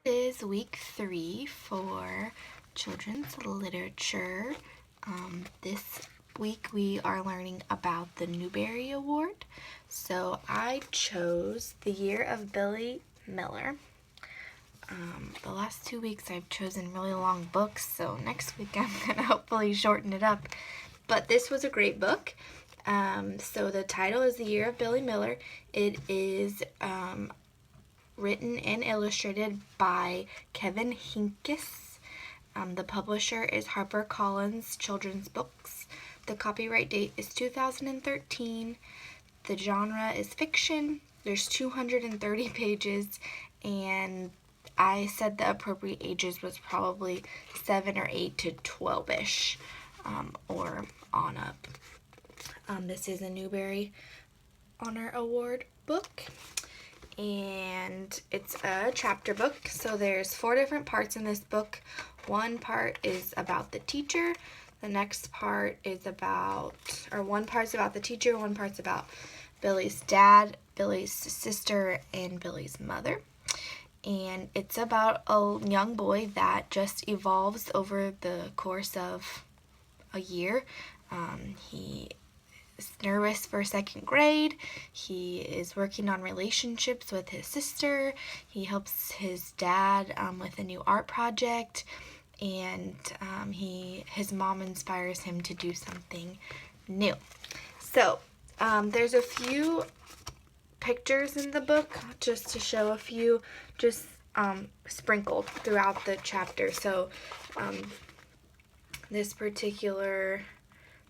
Is week 3 for children's literature. This week we are learning about the Newberry Award. So I chose The Year of Billy Miller. The last 2 weeks I've chosen really long books, so next week I'm going to hopefully shorten it up. But this was a great book. So the title is The Year of Billy Miller. It is written and illustrated by Kevin Hinkes. The publisher is HarperCollins Children's Books. The copyright date is 2013. The genre is fiction. There's 230 pages, and I said the appropriate ages was probably 7 or 8 to 12-ish, or on up. This is a Newbery Honor Award book, and it's a chapter book. So there's 4 different parts in this book. One part is about the teacher. The next part is one part's about the teacher, one part's about Billy's dad, Billy's sister, and Billy's mother. And it's about a young boy that just evolves over the course of a year. He is nervous for 2nd grade. He is working on relationships with his sister. He helps his dad with a new art project, and his mom inspires him to do something new. So there's a few pictures in the book, just to show a few, just sprinkled throughout the chapter. So this particular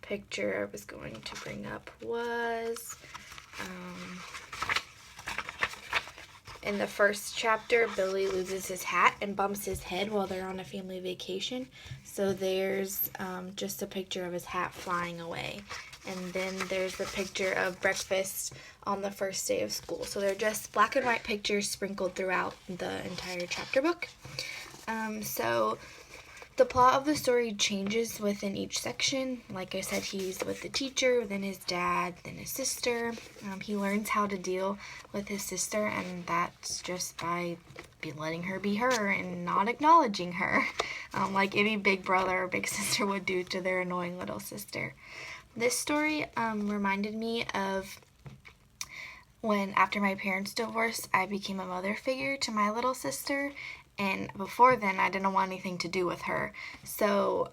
picture I was going to bring up was in the first chapter, Billy loses his hat and bumps his head while they're on a family vacation. So there's just a picture of his hat flying away. And then there's the picture of breakfast on the first day of school. So they're just black and white pictures sprinkled throughout the entire chapter book. So the plot of the story changes within each section. Like I said, he's with the teacher, then his dad, then his sister. He learns how to deal with his sister, and that's just by letting her be her and not acknowledging her, like any big brother or big sister would do to their annoying little sister. This story reminded me of when, after my parents' divorce, I became a mother figure to my little sister. And before then, I didn't want anything to do with her. So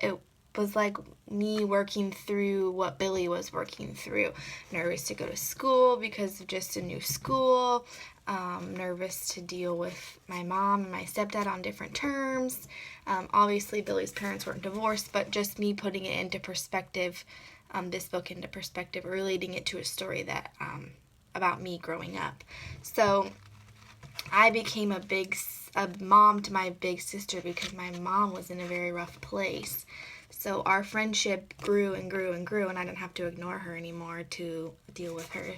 it was like me working through what Billy was working through. Nervous to go to school because of just a new school. Nervous to deal with my mom and my stepdad on different terms. Obviously, Billy's parents weren't divorced, but just me putting it into perspective, this book into perspective, relating it to a story that about me growing up. So I became a mom to my big sister because my mom was in a very rough place. So our friendship grew and grew and grew, and I didn't have to ignore her anymore to deal with her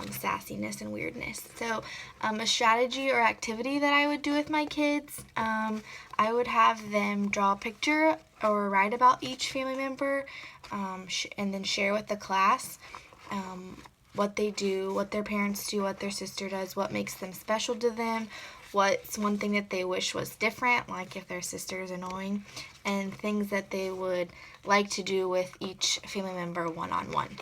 sassiness and weirdness. So a strategy or activity that I would do with my kids, I would have them draw a picture or write about each family member, and then share with the class what they do, what their parents do, what their sister does, what makes them special to them, what's one thing that they wish was different, like if their sister is annoying, and things that they would like to do with each family member one-on-one.